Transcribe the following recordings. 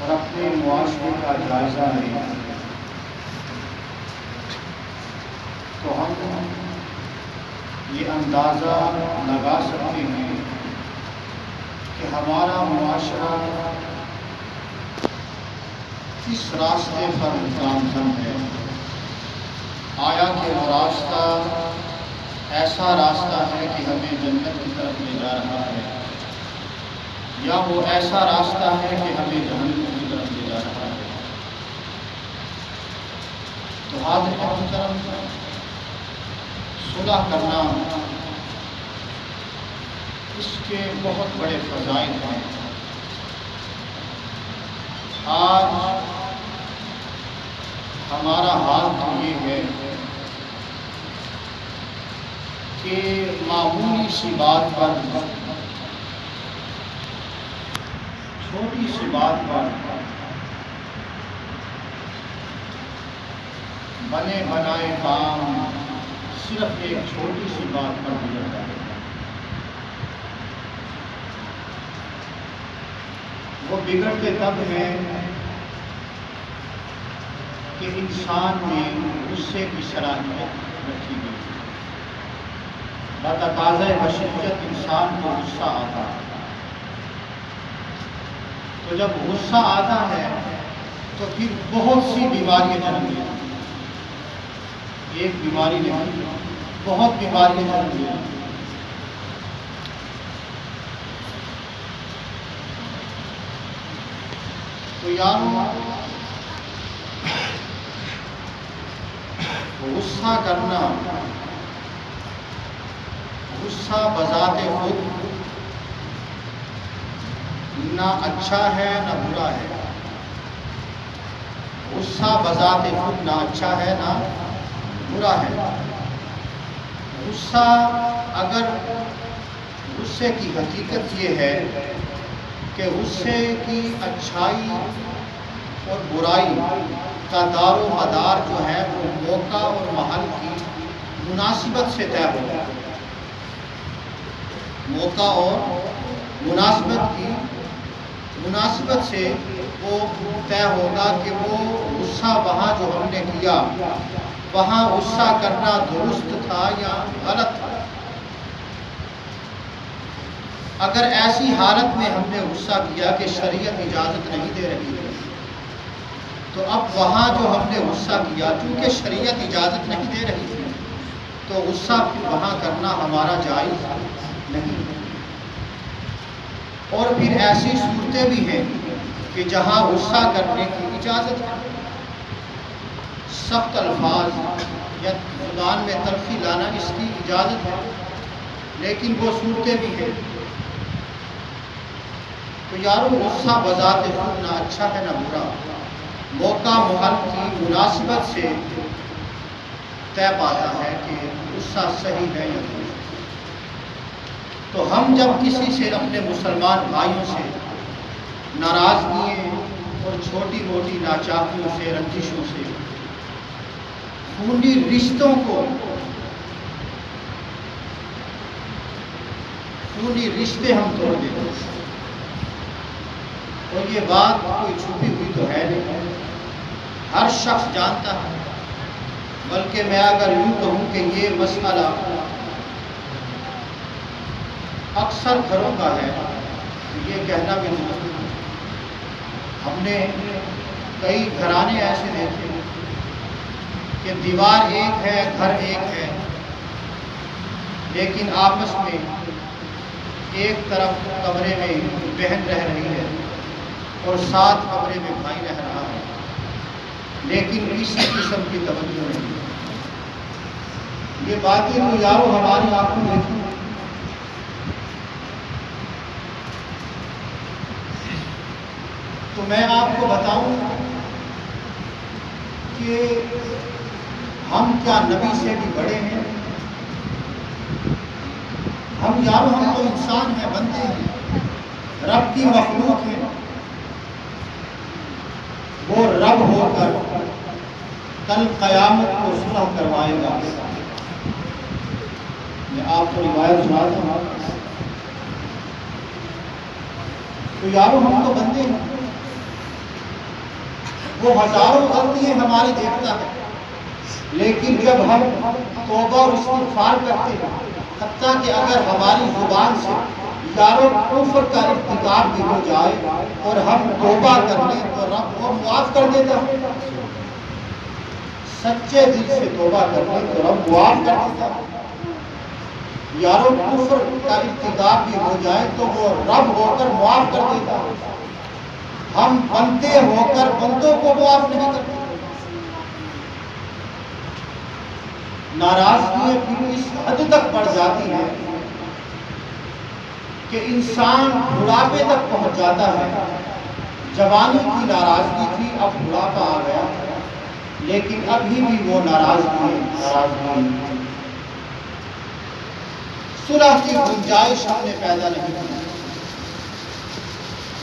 اور اپنے معاشرے کا جائزہ لیں تو ہم یہ اندازہ لگا سکتے ہیں کہ ہمارا معاشرہ کس راستے پر گامزن ہے۔ آیا کہ وہ راستہ ایسا راستہ ہے کہ ہمیں جنت کی طرف لے جا رہا ہے، یا وہ ایسا راستہ ہے کہ ہمیں جہنم کی طرف لے جا رہا ہے۔ تو حاضرین محترم، صلح کرنا اس کے بہت بڑے فضائل ہیں۔ آج ہمارا حال تو یہ ہے کہ معمولی سی بات پر، چھوٹی سی بات پر بنے بنائے کام صرف ایک چھوٹی سی بات پر گزر جاتے ہیں۔ وہ بگڑتے تب ہیں کہ انسان میں غصے کی صلاحیت رکھی گئی۔ بتقاضۂ بشریت انسان کو غصہ آتا ہے، تو جب غصہ آتا ہے تو پھر بہت سی بیماریاں جنم لیتی ہیں۔ ایک بیماری نہیں، بہت بیماریاں جنم لیتی ہیں۔ تو یارو، غصہ کرنا، غصہ بذات خود نہ اچھا ہے نہ برا ہے۔ غصہ بذات خود نہ اچھا ہے نہ برا ہے۔ غصہ، اگر غصے کی حقیقت یہ ہے کہ غصے کی اچھائی اور برائی کا دار و مدار جو ہے وہ موقع اور محل کی مناسبت سے طے ہوگا۔ موقع اور مناسبت سے وہ طے ہوگا کہ وہ غصہ وہاں جو ہم نے کیا، وہاں غصہ کرنا درست تھا یا غلط تھا۔ اگر ایسی حالت میں ہم نے غصہ کیا کہ شریعت اجازت نہیں دے رہی ہے، تو اب وہاں جو ہم نے غصہ کیا، چونکہ شریعت اجازت نہیں دے رہی تھی، تو غصہ وہاں کرنا ہمارا جائز نہیں۔ اور پھر ایسی صورتیں بھی ہیں کہ جہاں غصہ کرنے کی اجازت ہے، سخت الفاظ یا زبان میں تلخی لانا اس کی اجازت ہے، لیکن وہ صورتیں بھی ہیں۔ تو یارو، غصہ بذات خود نہ اچھا ہے نہ برا، موقع محل کی مناسبت سے طے پاتا ہے کہ غصہ صحیح ہے یا نہیں۔ تو ہم جب کسی سے، اپنے مسلمان بھائیوں سے ناراضگیوں اور چھوٹی موٹی ناچاکیوں سے، رنجشوں سے، خونی رشتوں کو، خونی رشتے ہم توڑ دیتے ہیں، اور یہ بات کوئی چھپی ہوئی تو ہے نہیں، ہر شخص جانتا ہے۔ بلکہ میں اگر یوں کہوں کہ یہ مسئلہ اکثر گھروں کا ہے، یہ کہنا بھی درست ہے۔ ہم نے کئی گھرانے ایسے دیکھے کہ دیوار ایک ہے، گھر ایک ہے، لیکن آپس میں ایک طرف کمرے میں بہن رہ رہی ہے اور ساتھ کمرے میں بھائی رہ رہا ہے، لیکن کسی قسم کی توجہ نہیں۔ یہ باتیں تو یارو ہماری آنکھوں میں تھی۔ تو میں آپ کو بتاؤں کہ ہم کیا نبی سے بھی بڑے ہیں؟ ہم تو انسان ہیں، بندے ہیں، رب کی مخلوق ہیں۔ وہ رب ہو کر کل قیامت کو صلح کروائے گا۔ میں آپ کو روایت سناتا ہوں۔ تو یارو، ہم تو بندے ہیں، وہ ہزاروں غلطیاں ہماری دیکھتا ہے، لیکن جب ہم توبہ اور استغفار کرتے ہیں، حتیٰ کہ اگر ہماری زبان سے یارو کفر کا ارتکاب بھی ہو جائے اور ہم توبہ کر لیں تو رب وہ معاف کر دیتا ہے۔ سچے دل سے توبہ کر لیں تو رب معاف کر دیتا ہے۔ یارو کفر کا ارتکاب بھی ہو جائے تو وہ رب ہو کر معاف کر دیتا ہے۔ ہم بندے ہو کر بندوں کو معاف نہیں کرتے۔ ناراضگی پھر اس حد تک بڑھ جاتی ہے کہ انسان بڑھاپے تک پہنچ جاتا ہے۔ جوانی کی ناراضگی تھی، اب بڑھاپا آ گیا، لیکن ابھی بھی وہ ناراضگی صلح کی گنجائش ہم نے پیدا نہیں کی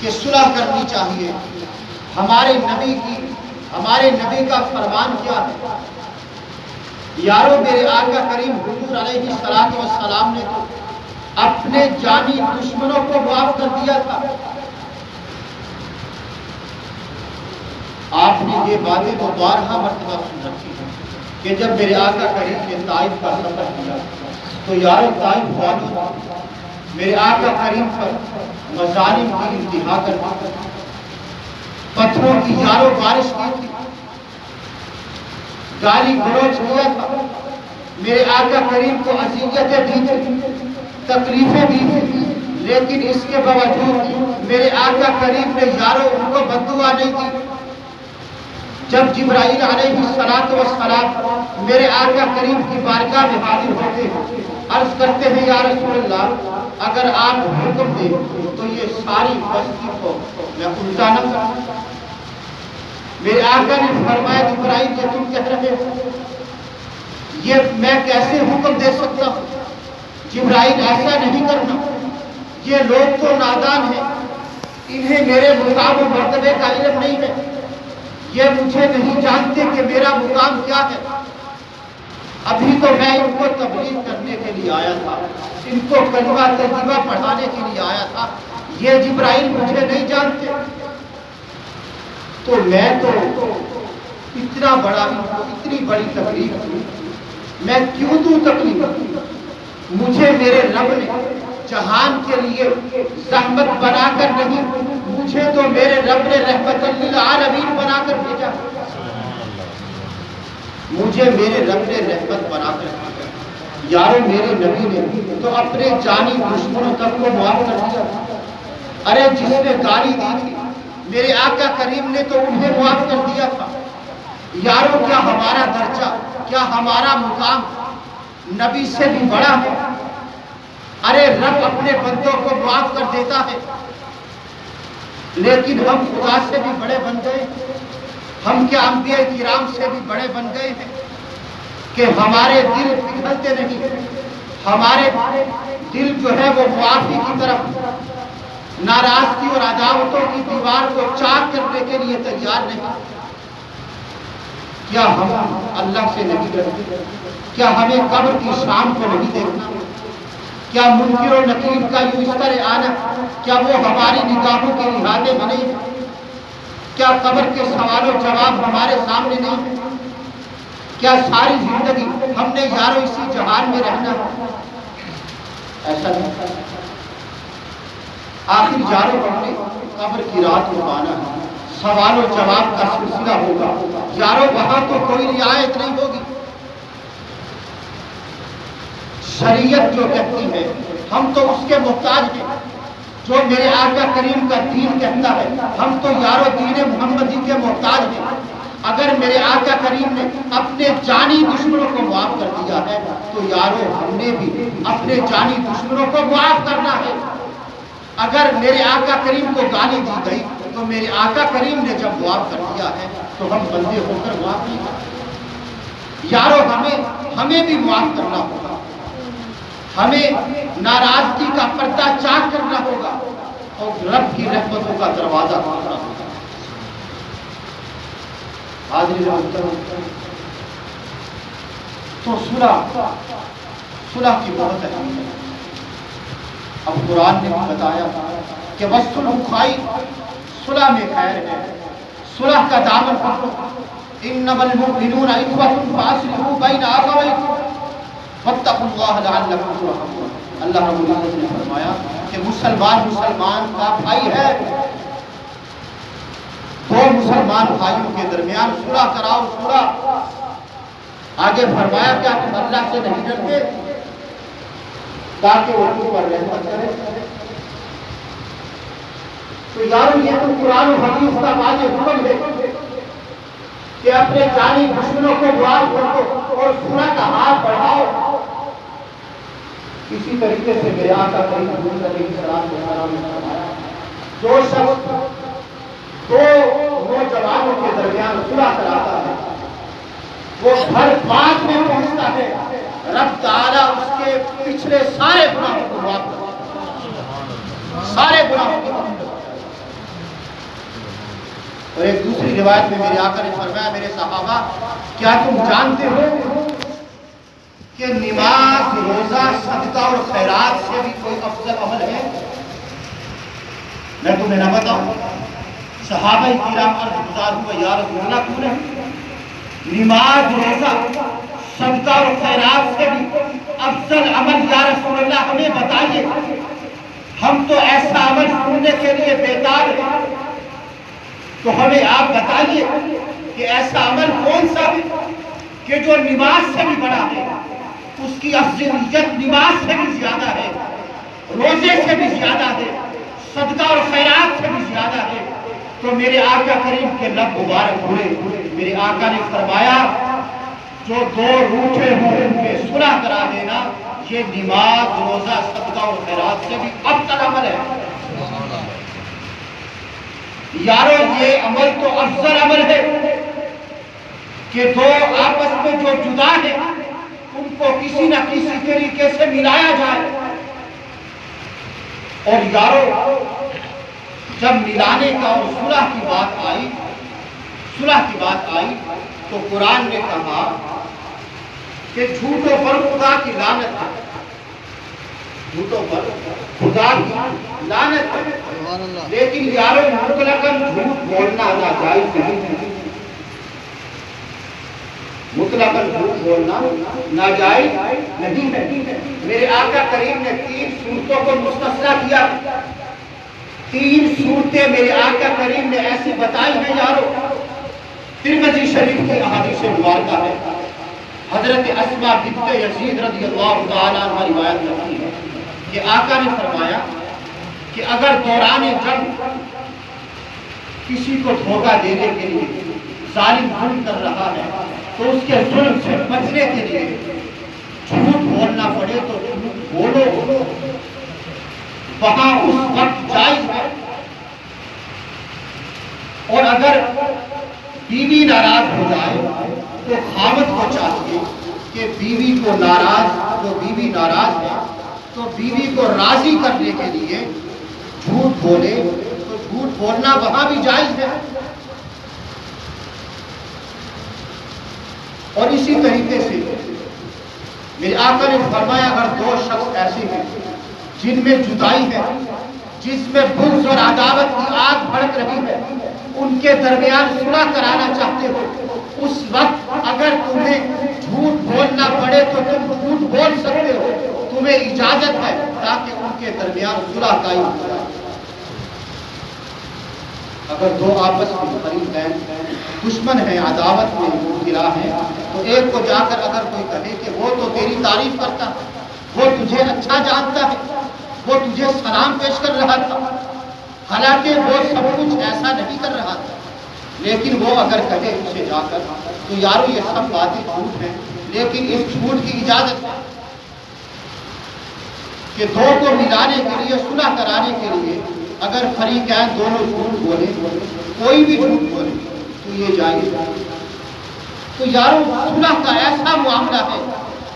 کہ صلح کرنی چاہیے۔ ہمارے نبی کا فرمان کیا ہے؟ یارو میرے آقا کریم حضور علیہ السلام نے تو اپنے جانی دشمنوں کو معاف کر دیا تھا۔ آپ نے یہ باتیں تو بارہا مرتبہ سن رکھی ہیں کہ جب میرے آقا کریم نے طائف کا سفر کیا تو یارو طائف والوں میرے آقا کریم پر مظالم کی انتہا کر دی، پتھروں کی یارو بارش کی تھی، گالی گلوچ کیا تھا، میرے آقا کریم کو اذیتیں دی تھی، تکلیفیں دی تھی، لیکن اس کے باوجود میرے آقا کریم نے یارو ان کو بددعا نہیں دی۔ جب جبرائیل علیہ السلام میرے آقا کریم کی بارگاہ میں حاضر ہوتے ہیں، عرض کرتے ہیں یا رسول اللہ اگر آپ حکم دیں تو یہ ساری بستی کو میں الٹا نہ کروں۔ میرے آقا نے فرمایا جبرائیل یہ تم کہہ رہے ہو، یہ میں کیسے حکم دے سکتا ہوں؟ جبرائیل ایسا نہیں کرنا، یہ لوگ تو نادان ہیں، انہیں میرے مقام و مرتبے کا علم نہیں ہے، یہ مجھے نہیں جانتے کہ میرا مقام کیا ہے، ابھی تو میں ان کو تبلیغ کرنے کے لیے آیا تھا، ان کو کلمہ طیبہ پڑھانے کے لیے آیا تھا، یہ جبرائیل مجھے نہیں جانتے، تو میں تو اتنا بڑا اتنی بڑی تکلیف دوں، میں کیوں دوں تکلیف؟ مجھے میرے رب نے جہان کے لیے زحمت بنا کر نہیں، مجھے تو میرے رب نے رحمت للعالمین بنا کر بھیجا، مجھے میرے رب نے رحمت بنا کر بھیجا۔ یارو میرے نبی نے تو اپنے جانی دشمنوں تک کو معاف کر دیا، ارے جس نے گالی دی تھی میرے آقا کریم نے تو انہیں معاف کر دیا تھا۔ یارو کیا ہمارا درجہ، کیا ہمارا مقام نبی سے بھی بڑا ہے؟ ارے رب اپنے بندوں کو معاف کر دیتا ہے، لیکن ہم خدا سے بھی بڑے بن گئے، ہم کیا انبیاء کرام سے بھی بڑے بن گئے ہیں کہ ہمارے دل پگھلتے نہیں، ہمارے دل جو ہے وہ معافی کی طرف، ناراضگی اور عداوتوں کی دیوار کو چاک کرنے کے لیے تیار نہیں۔ کیا ہم اللہ سے نہیں ڈرتے؟ کیا ہمیں قبر کی شام کو نہیں دیکھنا؟ کیا منکر و نکیر کا یوں اس طرح آنا کیا وہ ہماری نگاہوں کے احاطے میں نہیں ہے؟ کیا قبر کے سوال و جواب ہمارے سامنے نہیں ہے؟ کیا ساری زندگی ہم نے یارو اسی جہان میں رہنا؟ ایسا نہیں، آخر یارو ہم نے قبر کی رات کو آنا ہے، سوال و جواب کا سلسلہ ہوگا، یارو وہاں تو کوئی رعایت نہیں ہوگی۔ شریعت جو کہتی ہے ہم تو اس کے محتاج ہیں، جو میرے آقا کریم کا دین کہتا ہے ہم تو یارو دین محمدی کے محتاج ہیں۔ اگر میرے آقا کریم نے اپنے جانی دشمنوں کو معاف کر دیا ہے تو یارو ہم نے بھی اپنے جانی دشمنوں کو معاف کرنا ہے۔ اگر میرے آقا کریم کو گالی دی گئی تو میرے آقا کریم نے جب معاف کر دیا ہے تو ہم بندے ہو کر معاف نہیں کرتے۔ یارو ہمیں بھی معاف کرنا ہوگا، ہمیں ناراضگی کا پردہ چاک کرنا ہوگا اور رب کی رحمتوں کا دروازہ کھولنا ہوگا۔ حاضرین محترم، تو صلح کی بہت اہمیت ہے۔ اب قرآن نے بھی بتایا کہ وصلح خیر، صلح میں خیر ہے، صلح کا دامن پکڑو. انما المؤمنون اخوة فاصلحوا بین اخویکم واتقوا اللہ لعلکم ترحمون. اللہ رب العزت نے فرمایا کہ مسلمان کا بھائی ہے. دو مسلمان بھائیوں کے درمیان صلح کراؤ. صلح آگے فرمایا کیا تم اللہ سے نہیں ڈرتے تاکہ وہ تم پر رحمت کرے. تو یارو یہ تو قرآن و حدیث کا واضح حکم ہے کہ اپنے جانی دشمنوں کو دعا کرو اور صلح کا ہاتھ بڑھاؤ. اسی طریقے سے میرے آقا کریم صلی اللہ علیہ وسلم نے فرمایا جو شخص دو نوجوانوں کے درمیان صلح کراتا ہے وہ ہر بات میں پہنچتا ہے رب تعالیٰ اس کے پچھلے سارے گناہوں کو معاف کرتا ہے. سارے گناہوں کو معاف کرتا ہے. اور ایک دوسری روایت میں میرے آقا نے فرمایا میرے صحابہ کیا تم جانتے ہو کہ نماز روزہ صدقہ اور خیرات سے بھی کوئی افضل عمل ہے؟ میں تمہیں نہ بتاؤں. صحابہ کرام عرض گزار ہوئے یا رسول اللہ کیوں نہیں؟ نماز روزہ صدقہ اور خیرات سے بھی افضل عمل یا رسول اللہ ہمیں بتائیے. ہم تو ایسا عمل سننے کے لیے بیدار ہیں. تو ہمیں آپ بتائیے کہ ایسا عمل کون سا ہے کہ جو نماز سے بھی بڑا ہے, اس کی افضلیت نماز سے بھی زیادہ ہے, روزے سے بھی زیادہ ہے, صدقہ اور خیرات سے بھی زیادہ ہے. تو میرے آقا کریم کے لب مبارک ہوئے. میرے آقا نے فرمایا جو دو روٹھے ہوں ان کے صلح کرا دینا یہ نماز روزہ صدقہ اور خیرات سے بھی افضل عمل ہے. یارو یہ عمل تو افضل عمل ہے کہ دو آپس میں جو جدا ہے ان کو کسی نہ کسی طریقے سے ملایا جائے. اور یارو جب ملانے کا اور صلح کی بات آئی تو قرآن نے کہا کہ جھوٹوں پر خدا کی لعنت ہے. جھوٹوں پر خدا کی لعنت ہے. لیکن یارو مطلقاً جھوٹ بولنا ناجائز نہیں ہے. مطلقاً جھوٹ بولنا ناجائز نہیں ہے. میرے آقا کریم نے 3 صورتوں کو مستثنیٰ کیا. 3 صورتیں میرے آقا کریم نے ایسی بتائی ہیں یارو. ترمذی شریف کی احادیث مبارکہ ہے. حضرت اسماء بنت یزید رضی اللہ تعالیٰ عنہ روایت کرتی ہے کہ آقا نے فرمایا کہ اگر دوران جنگ کسی کو دھوکہ دینے کے لیے ظالم ظلم کر رہا ہے تو اس کے ظلم سے بچنے کے لیے جھوٹ بولنا پڑے تو جھوٹ بولو. وہاں اس وقت جائز ہے. اور اگر بیوی ناراض ہو جائے تو خاوند کو چاہیے کہ بیوی ناراض ہے تو بیوی کو راضی کرنے کے لیے جھوٹ بولے. تو جھوٹ بولنا وہاں بھی جائز ہے. اور اسی طریقے سے میرے آقا نے فرمایا اگر 2 شخص ایسے ہیں جن میں جدائی ہے, جس میں بغض اور عداوت کی آگ بھڑک رہی ہے, ان کے درمیان صلح کرانا چاہتے ہو, اس وقت اگر تمہیں جھوٹ بولنا پڑے تو تم جھوٹ بول سکتے ہو. تمہیں اجازت ہے تاکہ ان کے درمیان صلح قائم ہو جائے. اگر 2 آپس میں قریب ہیں, دشمن ہیں, عداوت میں مبتلا ہیں, تو ایک کو جا کر اگر کوئی کہے کہ وہ تو تیری تعریف کرتا ہے, وہ تجھے اچھا جانتا ہے, وہ تجھے سلام پیش کر رہا تھا, حالانکہ وہ سب کچھ ایسا نہیں کر رہا تھا, لیکن وہ اگر کہے اسے جا کر تو یارو یہ سب باتیں جھوٹ ہیں, لیکن اس جھوٹ کی اجازت ہے کہ 2 کو ملانے کے لیے صلح کرانے کے لیے اگر فریقین دونوں جھوٹ بولے, کوئی بھی جھوٹ بولے تو یہ جائز ہے. تو یارو صلح کا ایسا معاملہ ہے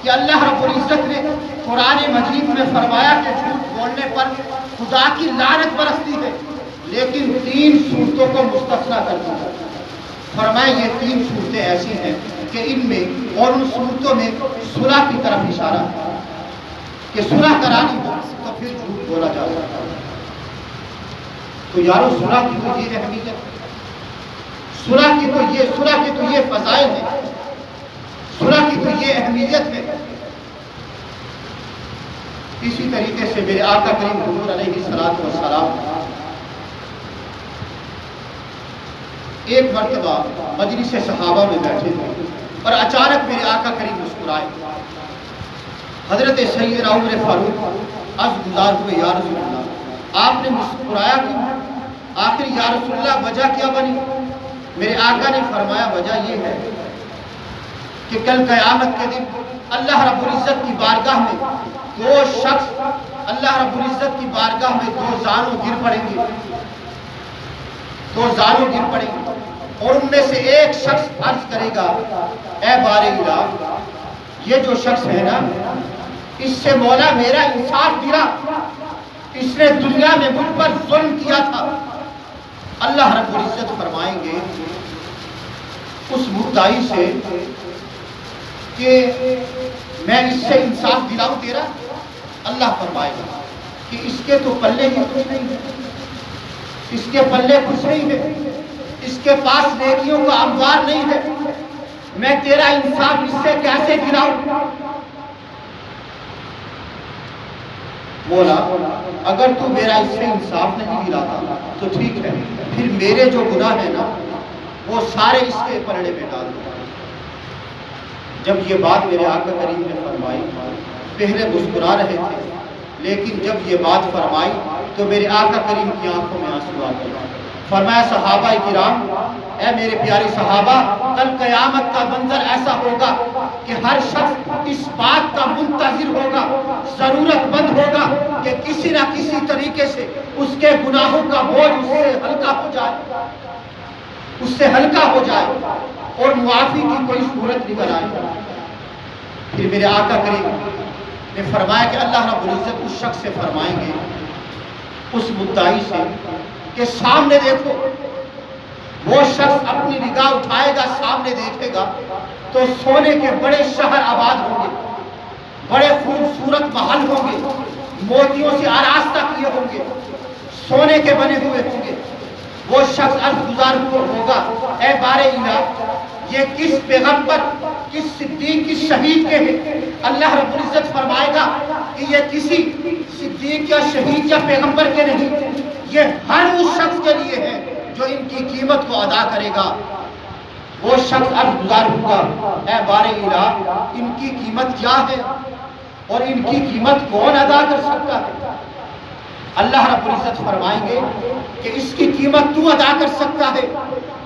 کہ اللہ رب العزت نے قرآن مجید میں فرمایا کہ جھوٹ بولنے پر خدا کی لعنت برستی ہے, لیکن 3 صورتوں کو مستثنیٰ کر دیا. فرمایا یہ 3 صورتیں ایسی ہیں کہ ان میں اور ان صورتوں میں صلح کی طرف اشارہ ہے کہ صلح کرانی ہو تو پھر جھوٹ بولا جا سکتا ہے. تو یارو صلح کی تو یہ اہمیت, صلح کی تو یہ فضائل ہے، صلح کی تو یہ اہمیت ہے۔ اسی طریقے سے میرے آقا کریم حضور علیہ الصلوۃ والسلام ایک مرتبہ مجلس صحابہ میں بیٹھے تھے اور اچانک میرے آقا کریم مسکرائے۔ حضرت سیدنا عمر فاروق عرض گزار ہوئے، یا رسول اللہ آپ نے مسکرایا کیوں؟ آخر یا رسول اللہ وجہ کیا بنی؟ میرے آقا نے فرمایا وجہ یہ ہے کہ کل قیامت کے دن اللہ رب العزت کی بارگاہ میں دو شخص، اللہ رب العزت کی بارگاہ میں دو زانو گر پڑیں گے، دو زانو گر پڑیں گے، اور ان میں سے ایک شخص عرض کرے گا اے بار الہ، یہ جو شخص ہے نا اس سے مولا میرا انصاف گرا، اس نے دنیا میں مجھ پر ظلم کیا تھا۔ اللہ رب العزت فرمائیں گے اس مدعی سے کہ میں اس سے انصاف دلاؤں تیرا؟ اللہ فرمائے گا کہ اس کے تو پلے ہی کچھ نہیں ہے، اس کے پلے کچھ نہیں ہے، اس کے پاس نیکیوں کا انبار نہیں ہے، میں تیرا انصاف اس سے کیسے دلاؤں؟ مولا اگر تو میرا اس سے انصاف نہیں دلاتا تو ٹھیک ہے، پھر میرے جو گناہ ہیں نا وہ سارے اس کے پلڑے پہ ڈال دو۔ جب یہ بات میرے آقا کریم نے فرمائی، پہلے مسکرا رہے تھے لیکن جب یہ بات فرمائی تو میرے آقا کریم کی آنکھوں میں آنسو آ گئے۔ فرمایا صحابہ کرام، اے میرے پیارے صحابہ، کل قیامت کا منظر ایسا ہوگا کہ ہر شخص اس بات کا منتظر ہوگا، ضرورت مند ہوگا کہ کسی نہ کسی طریقے سے اس کے گناہوں کا بوجھ اس سے ہلکا ہو جائے، اس سے ہلکا ہو جائے اور معافی کی کوئی صورت نکل آئے۔ پھر میرے آقا کریم نے فرمایا کہ اللہ رب العزت اس شخص سے فرمائیں گے، اس مدعی سے کہ سامنے دیکھو۔ وہ شخص اپنی نگاہ اٹھائے گا، سامنے دیکھے گا تو سونے کے بڑے شہر آباد ہوں گے، بڑے خوبصورت محل ہوں گے، موتیوں سے آراستہ کیے ہوں گے، سونے کے بنے ہوئے ہوں گے۔ وہ شخص عرض گزار ہوگا اے بار الہ، یہ کس پیغمبر، کس صدیق، کس شہید کے ہیں؟ اللہ رب العزت فرمائے گا کہ یہ کسی صدیق یا شہید یا پیغمبر کے نہیں، یہ ہر اس شخص کے لیے ہے جو ان کی قیمت کو ادا کرے گا۔ وہ شخص عرض گزار ہوگا اے بار الہ، ان کی قیمت کیا ہے اور ان کی قیمت کون ادا کر سکتا ہے؟ اللہ رب العزت فرمائیں گے کہ اس کی قیمت تو ادا کر سکتا ہے۔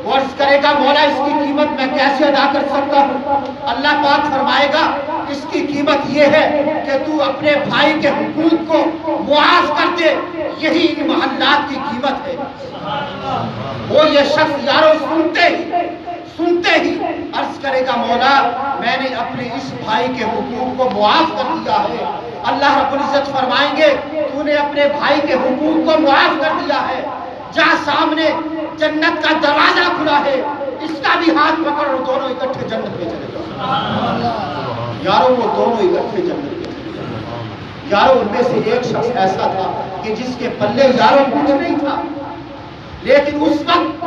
وہ عرض کرے گا مولا اس کی قیمت میں کیسے ادا کر سکتا ہوں؟ اللہ پاک فرمائے گا اس کی قیمت یہ ہے کہ تو اپنے بھائی کے حقوق کو معاف کر دے، یہی ان محلات کی قیمت ہے۔ وہ یہ شخص یارو سنتے ہی عرض کرے گا مولا میں نے اپنے اس بھائی کے حقوق کو معاف کر دیا ہے۔ اللہ رب العزت فرمائیں گے تو نے اپنے بھائی کے حقوق کو معاف کر دیا ہے، جہاں سامنے جنت کا دروازہ کھلا ہے اس کا بھی ہاتھ پکڑ اور دونوں اکٹھے جنت میں چلے جاؤ۔ یارو وہ دونوں اکٹھے جنت میں چلے جاؤ۔ یارو ان میں سے ایک شخص ایسا تھا کہ جس کے پلے یارو کچھ نہیں تھا، لیکن اس وقت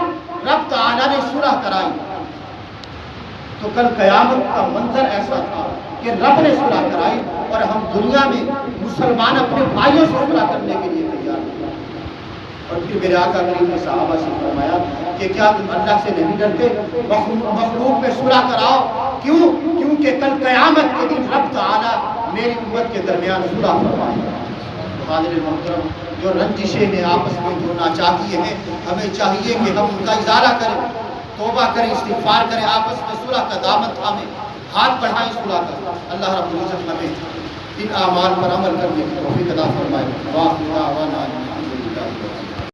رب تعالیٰ نے صلح کرائی تو کل قیامت کا منظر ایسا تھا کہ رب نے صلح کرائی اور ہم دنیا میں مسلمان اپنے بھائیوں سے صلح کرنے کے لیے تیار ہیں۔ اور پھر میرے آقا کریم نے صحابہ سے فرمایا کہ کیا تم اللہ سے نہیں ڈرتے؟ مخلوق میں صلح کراؤ۔ کیونکہ کل قیامت کے دن رب تعالیٰ میری امت کے درمیان صلح فرمائے گا۔ حاضرین محترم، جو رنجشیں ہیں آپس میں، جو ناچاکیے ہیں، ہمیں چاہیے کہ ہم ان کا ازالہ کریں، توبہ کریں، استغفار کریں، آپس میں صلح کا دامن تھامیں، ہاتھ بڑھائیں صلح کا۔ اللہ رب العزت ہمیں ان اعمال پر عمل کرنے کی توفیق عطا فرمائے۔ واخر دعوانا